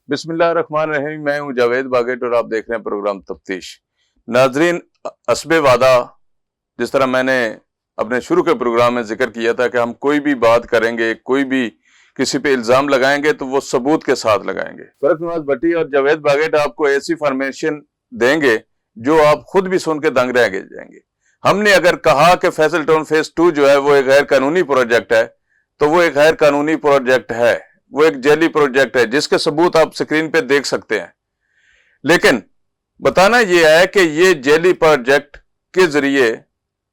بسم اللہ الرحمن الرحیم، میں ہوں جاوید باگٹ اور آپ دیکھ رہے ہیں پروگرام تفتیش۔ ناظرین، حسب وعدہ جس طرح میں نے اپنے شروع کے پروگرام میں ذکر کیا تھا کہ ہم کوئی بھی بات کریں گے، کوئی بھی کسی پہ الزام لگائیں گے تو وہ ثبوت کے ساتھ لگائیں گے۔ فرق نواز بھٹی اور جاوید باگٹ آپ کو ایسی فارمیشن دیں گے جو آپ خود بھی سن کے دنگ رہ جائیں گے۔ ہم نے اگر کہا کہ فیصل ٹاؤن فیز 2 جو ہے وہ ایک غیر قانونی پروجیکٹ ہے تو وہ ایک غیر قانونی پروجیکٹ ہے، وہ ایک جعلی پروجیکٹ ہے جس کے ثبوت آپ سکرین پہ دیکھ سکتے ہیں۔ لیکن بتانا یہ ہے کہ یہ جعلی پروجیکٹ کے ذریعے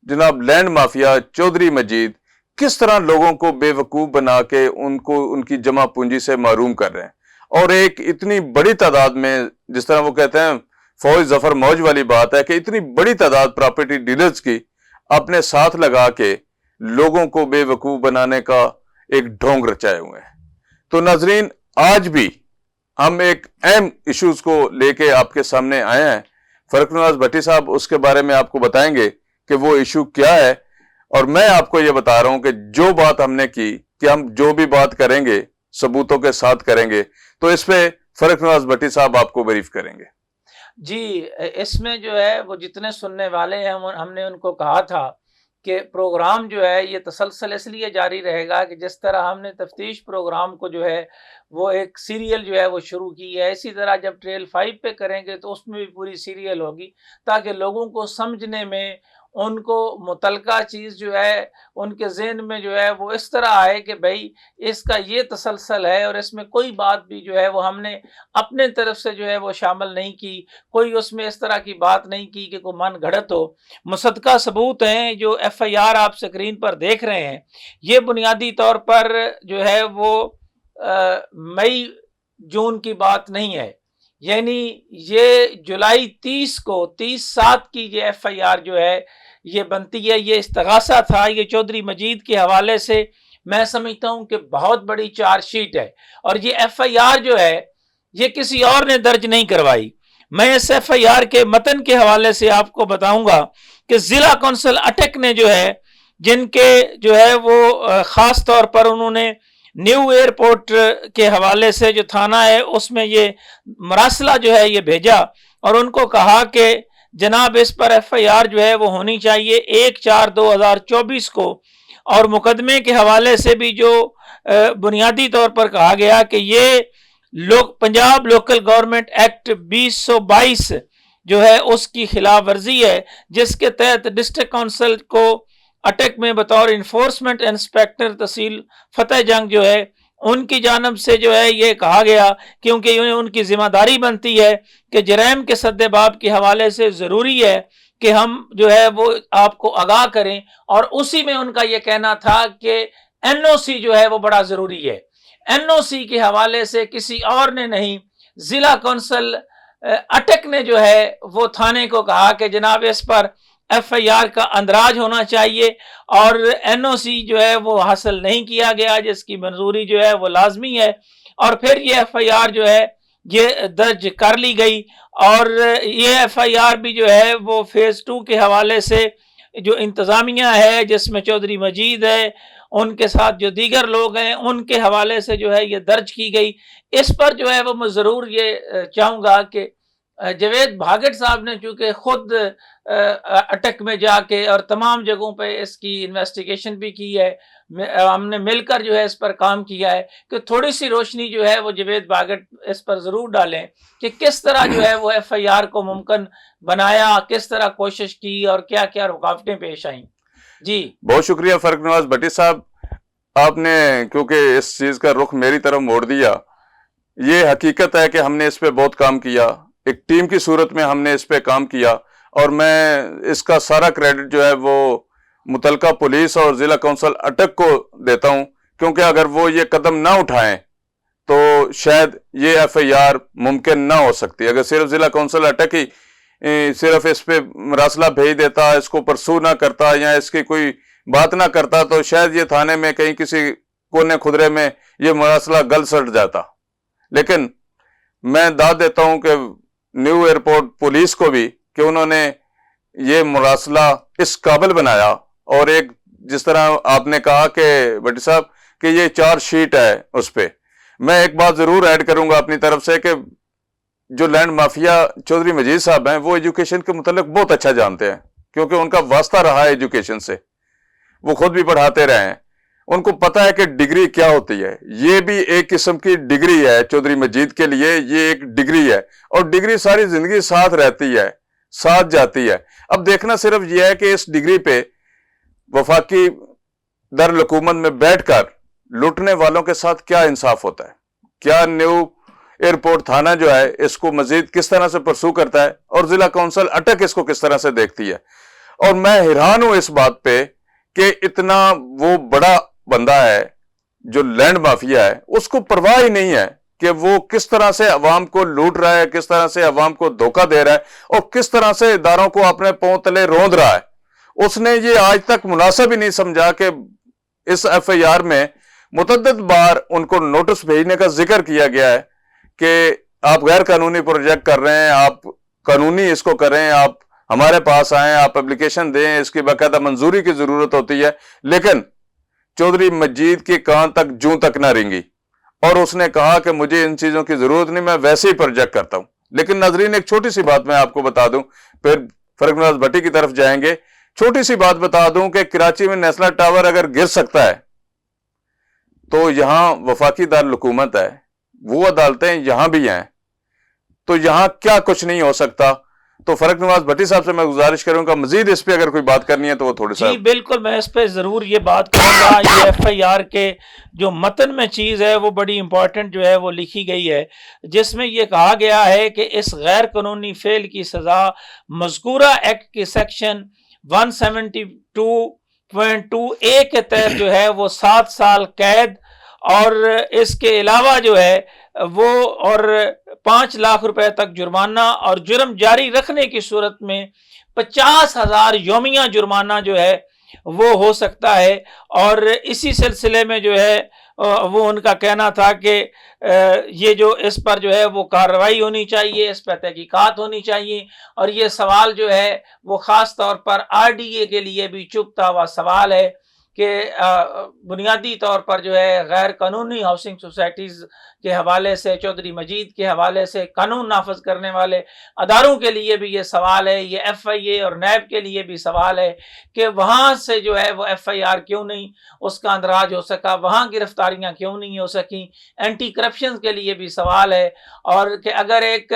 جناب لینڈ مافیا چودھری مجید کس طرح لوگوں کو بے وقوف بنا کے ان کی جمع پونجی سے محروم کر رہے ہیں، اور ایک اتنی بڑی تعداد میں، جس طرح وہ کہتے ہیں فوج ظفر موج والی بات ہے کہ اتنی بڑی تعداد پراپرٹی ڈیلرز کی اپنے ساتھ لگا کے لوگوں کو بے وقوف بنانے کا ایک ڈھونگ رچائے ہوئے ہیں۔ تو ناظرین، آج بھی ہم ایک اہم ایشوز کو لے کے آپ کے سامنے آئے ہیں۔ فرق نواز بھٹی صاحب اس کے بارے میں آپ کو بتائیں گے کہ وہ ایشو کیا ہے، اور میں آپ کو یہ بتا رہا ہوں کہ جو بات ہم نے کی کہ ہم جو بھی بات کریں گے ثبوتوں کے ساتھ کریں گے، تو اس پہ فرق نواز بھٹی صاحب آپ کو بریف کریں گے۔ جی، اس میں جو ہے وہ جتنے سننے والے ہیں ہم نے ان کو کہا تھا کہ پروگرام جو ہے یہ تسلسل اس لیے جاری رہے گا کہ جس طرح ہم نے تفتیش پروگرام کو جو ہے وہ ایک سیریل جو ہے وہ شروع کی ہے، اسی طرح جب ٹریل 5 پہ کریں گے تو اس میں بھی پوری سیریل ہوگی، تاکہ لوگوں کو سمجھنے میں، ان کو متعلقہ چیز جو ہے ان کے ذہن میں جو ہے وہ اس طرح آئے کہ بھائی اس کا یہ تسلسل ہے، اور اس میں کوئی بات بھی جو ہے وہ ہم نے اپنے طرف سے جو ہے وہ شامل نہیں کی، کوئی اس میں اس طرح کی بات نہیں کی کہ کوئی من گھڑت ہو۔ مصدقہ ثبوت ہیں جو ایف آئی آر آپ سکرین پر دیکھ رہے ہیں، یہ بنیادی طور پر جو ہے وہ مئی جون کی بات نہیں ہے، یعنی یہ جولائی 30/7 کی یہ ایف آئی آر جو ہے یہ بنتی ہے۔ یہ استغاثہ تھا، یہ چودھری مجید کے حوالے سے میں سمجھتا ہوں کہ بہت بڑی چارج شیٹ ہے، اور یہ ایف آئی آر جو ہے یہ کسی اور نے درج نہیں کروائی۔ میں اس ایف آئی آر کے متن کے حوالے سے آپ کو بتاؤں گا کہ ضلع کونسل اٹک نے جو ہے، جن کے جو ہے وہ خاص طور پر انہوں نے نیو ایئرپورٹ کے حوالے سے جو تھانہ ہے اس میں یہ مراسلہ جو ہے یہ بھیجا، اور ان کو کہا کہ جناب اس پر ایف آئی آر جو ہے وہ ہونی چاہیے 1/4/2024 کو، اور مقدمے کے حوالے سے بھی جو بنیادی طور پر کہا گیا کہ یہ پنجاب لوکل گورنمنٹ ایکٹ 2022 جو ہے اس کی خلاف ورزی ہے، جس کے تحت ڈسٹرکٹ کونسل کو اٹک میں بطور انفورسمنٹ انسپیکٹر تحصیل فتح جنگ جو ہے ان کی جانب سے جو ہے یہ کہا گیا، کیونکہ ان کی ذمہ داری بنتی ہے کہ جرائم کے سد باب کے حوالے سے ضروری ہے کہ ہم جو ہے وہ آپ کو آگاہ کریں، اور اسی میں ان کا یہ کہنا تھا کہ این او سی جو ہے وہ بڑا ضروری ہے۔ این او سی کے حوالے سے کسی اور نے نہیں، ضلع کونسل اٹک نے جو ہے وہ تھانے کو کہا کہ جناب اس پر ایف آئی آر کا اندراج ہونا چاہیے، اور این او سی جو ہے وہ حاصل نہیں کیا گیا، جس کی منظوری جو ہے وہ لازمی ہے، اور پھر یہ ایف آئی آر جو ہے یہ درج کر لی گئی، اور یہ ایف آئی آر بھی جو ہے وہ فیز 2 کے حوالے سے جو انتظامیہ ہے جس میں چودھری مجید ہے، ان کے ساتھ جو دیگر لوگ ہیں ان کے حوالے سے جو ہے یہ درج کی گئی۔ اس پر جو ہے وہ میں ضرور یہ چاہوں گا کہ جاوید بھاگٹ صاحب نے چونکہ خود اٹک میں جا کے اور تمام جگہوں پہ اس کی انویسٹیگیشن بھی کی ہے، ہم نے مل کر جو ہے اس پر کام کیا ہے، کہ تھوڑی سی روشنی جو ہے وہ جاوید بھاگٹ اس پر ضرور ڈالیں کہ کس طرح جو ہے وہ ایف آئی آر کو ممکن بنایا، کس طرح کوشش کی، اور کیا کیا رکاوٹیں پیش آئیں۔ جی بہت شکریہ فرق نواز بھٹی صاحب، آپ نے کیونکہ اس چیز کا رخ میری طرف موڑ دیا۔ یہ حقیقت ہے کہ ہم نے اس پہ بہت کام کیا، ایک ٹیم کی صورت میں ہم نے اس پہ کام کیا، اور میں اس کا سارا کریڈٹ جو ہے وہ متعلقہ پولیس اور ضلع کونسل اٹک کو دیتا ہوں، کیونکہ اگر وہ یہ قدم نہ اٹھائیں تو شاید یہ ایف آئی آر ممکن نہ ہو سکتی۔ اگر صرف ضلع کونسل اٹک ہی صرف اس پہ مراسلہ بھیج دیتا، اس کو پرسو نہ کرتا یا اس کی کوئی بات نہ کرتا، تو شاید یہ تھانے میں کہیں کسی کونے خدرے میں یہ مراسلہ گل سڑ جاتا۔ لیکن میں داد دیتا ہوں کہ نیو ایئرپورٹ پولیس کو بھی کہ انہوں نے یہ مراسلہ اس قابل بنایا، اور ایک جس طرح آپ نے کہا کہ بھٹی صاحب کہ یہ چارج شیٹ ہے اس پہ، میں ایک بات ضرور ایڈ کروں گا اپنی طرف سے کہ جو لینڈ مافیا چودھری مجید صاحب ہیں وہ ایجوکیشن کے متعلق بہت اچھا جانتے ہیں، کیونکہ ان کا واسطہ رہا ہے ایجوکیشن سے، وہ خود بھی پڑھاتے رہے ہیں، ان کو پتا ہے کہ ڈگری کیا ہوتی ہے۔ یہ بھی ایک قسم کی ڈگری ہے چودھری مجید کے لیے، یہ ایک ڈگری ہے، اور ڈگری ساری زندگی ساتھ رہتی ہے، ساتھ جاتی ہے۔ اب دیکھنا صرف یہ ہے کہ اس ڈگری پہ وفاقی دارالحکومت میں بیٹھ کر لوٹنے والوں کے ساتھ کیا انصاف ہوتا ہے، کیا نیو ایئرپورٹ تھانہ جو ہے اس کو مزید کس طرح سے پرسو کرتا ہے، اور ضلع کونسل اٹک اس کو کس طرح سے دیکھتی ہے۔ اور میں حیران ہوں اس بات پہ کہ اتنا وہ بڑا بندہ ہے جو لینڈ مافیا ہے، اس کو پرواہ ہی نہیں ہے کہ وہ کس طرح سے عوام کو لوٹ رہا ہے، کس طرح سے عوام کو دھوکہ دے رہا ہے، اور کس طرح سے اداروں کو اپنے پاؤں تلے روند رہا ہے۔ اس نے یہ آج تک مناسب ہی نہیں سمجھا کہ اس ایف آئی آر میں متعدد بار ان کو نوٹس بھیجنے کا ذکر کیا گیا ہے کہ آپ غیر قانونی پروجیکٹ کر رہے ہیں، آپ قانونی اس کو کریں، آپ ہمارے پاس آئیں، آپ اپلیکیشن دیں، اس کی باقاعدہ منظوری کی ضرورت ہوتی ہے۔ لیکن چودھری مجید کے کان تک جوں تک نہ رینگی، اور اس نے کہا کہ مجھے ان چیزوں کی ضرورت نہیں، میں ویسے ہی پروجیکٹ کرتا ہوں۔ لیکن ناظرین ایک چھوٹی سی بات میں آپ کو بتا دوں، پھر فرق نواز بھٹی کی طرف جائیں گے۔ چھوٹی سی بات بتا دوں کہ کراچی میں نیشنل ٹاور اگر گر سکتا ہے تو یہاں وفاقی دارالحکومت ہے، وہ عدالتیں یہاں بھی ہیں، تو یہاں کیا کچھ نہیں ہو سکتا۔ تو فرق نواز بھٹی صاحب سے میں گزارش کروں گا مزید اس پہ اگر کوئی بات کرنی ہے تو وہ تھوڑی سا۔ جی بالکل، میں اس پہ ضرور یہ بات کروں گا۔ یہ ایف آئی آر کے جو متن میں چیز ہے وہ بڑی امپورٹنٹ جو ہے وہ لکھی گئی ہے، جس میں یہ کہا گیا ہے کہ اس غیر قانونی فعل کی سزا مذکورہ ایکٹ کے سیکشن 172.2A کے تحت جو ہے وہ 7 سال قید، اور اس کے علاوہ جو ہے وہ اور 5 لاکھ روپے تک جرمانہ، اور جرم جاری رکھنے کی صورت میں 50,000 یومیہ جرمانہ جو ہے وہ ہو سکتا ہے۔ اور اسی سلسلے میں جو ہے وہ ان کا کہنا تھا کہ یہ جو اس پر جو ہے وہ کارروائی ہونی چاہیے، اس پر تحقیقات ہونی چاہیے، اور یہ سوال جو ہے وہ خاص طور پر آر ڈی اے کے لیے بھی چبھتا ہوا سوال ہے کہ بنیادی طور پر جو ہے غیر قانونی ہاؤسنگ سوسائٹیز کے حوالے سے، چودھری مجید کے حوالے سے قانون نافذ کرنے والے اداروں کے لیے بھی یہ سوال ہے، یہ ایف آئی اے اور نیب کے لیے بھی سوال ہے کہ وہاں سے جو ہے وہ ایف آئی آر کیوں نہیں اس کا اندراج ہو سکا، وہاں گرفتاریاں کیوں نہیں ہو سکیں۔ اینٹی کرپشن کے لیے بھی سوال ہے، اور کہ اگر ایک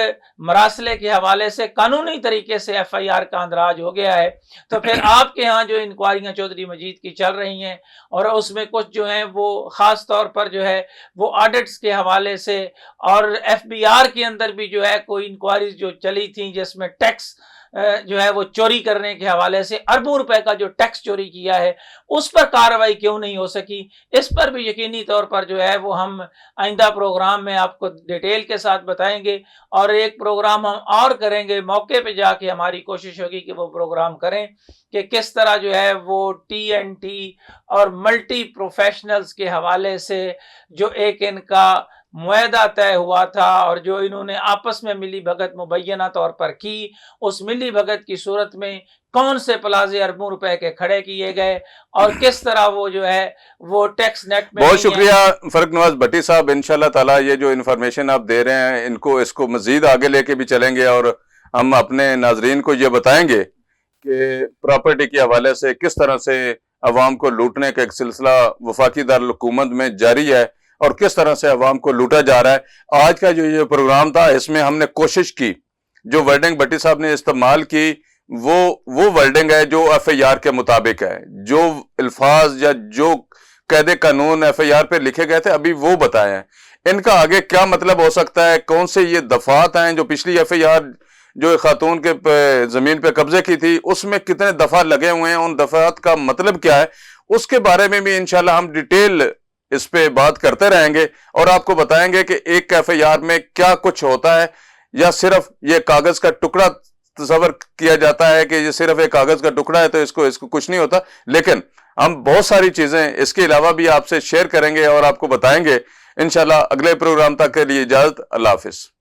مراسلے کے حوالے سے قانونی طریقے سے ایف آئی آر کا اندراج ہو گیا ہے تو پھر آپ کے ہاں جو انکوائریاں چودھری مجید کی چل رہی ہیں، اور اس میں کچھ جو ہیں وہ خاص طور پر جو ہے وہ آڈٹس کے حوالے سے، اور ایف بی آر کے اندر بھی جو ہے کوئی انکوائریز جو چلی تھیں جس میں ٹیکس جو ہے وہ چوری کرنے کے حوالے سے اربوں روپے کا جو ٹیکس چوری کیا ہے اس پر کارروائی کیوں نہیں ہو سکی، اس پر بھی یقینی طور پر جو ہے وہ ہم آئندہ پروگرام میں آپ کو ڈیٹیل کے ساتھ بتائیں گے، اور ایک پروگرام ہم اور کریں گے، موقع پہ جا کے ہماری کوشش ہوگی کہ وہ پروگرام کریں کہ کس طرح جو ہے وہ ٹی این ٹی اور ملٹی پروفیشنلز کے حوالے سے جو ایک ان کا معاہدہ طے ہوا تھا، اور جو انہوں نے آپس میں ملی بھگت مبینہ طور پر کی، اس ملی بھگت کی صورت میں کون سے پلازے اربوں روپے کے کھڑے کیے گئے، اور کس طرح وہ جو ہے وہ ٹیکس نیٹ میں۔ بہت شکریہ فرق نواز بھٹی صاحب، انشاءاللہ تعالی یہ جو انفارمیشن آپ دے رہے ہیں اس کو مزید آگے لے کے بھی چلیں گے، اور ہم اپنے ناظرین کو یہ بتائیں گے کہ پراپرٹی کے حوالے سے کس طرح سے عوام کو لوٹنے کا ایک سلسلہ وفاقی دارالحکومت میں جاری ہے، اور کس طرح سے عوام کو لوٹا جا رہا ہے۔ آج کا جو یہ پروگرام تھا اس میں ہم نے کوشش کی، جو ورڈنگ بھٹی صاحب نے استعمال کی وہ ورڈنگ ہے جو ایف آئی آر کے مطابق ہے، جو الفاظ یا جو قید قانون ایف آئی آر پہ لکھے گئے تھے ابھی وہ بتائے ہیں۔ ان کا آگے کیا مطلب ہو سکتا ہے، کون سے یہ دفعات ہیں جو پچھلی ایف آئی آر جو خاتون کے زمین پہ قبضے کی تھی اس میں کتنے دفعہ لگے ہوئے ہیں، ان دفعات کا مطلب کیا ہے، اس کے بارے میں بھی انشاءاللہ ہم ڈیٹیل اس پہ بات کرتے رہیں گے، اور آپ کو بتائیں گے کہ ایک ایف آئی آر میں کیا کچھ ہوتا ہے، یا صرف یہ کاغذ کا ٹکڑا تصور کیا جاتا ہے کہ یہ صرف ایک کاغذ کا ٹکڑا ہے تو اس کو کچھ نہیں ہوتا۔ لیکن ہم بہت ساری چیزیں اس کے علاوہ بھی آپ سے شیئر کریں گے اور آپ کو بتائیں گے۔ انشاءاللہ اگلے پروگرام تک کے لیے اجازت، اللہ حافظ۔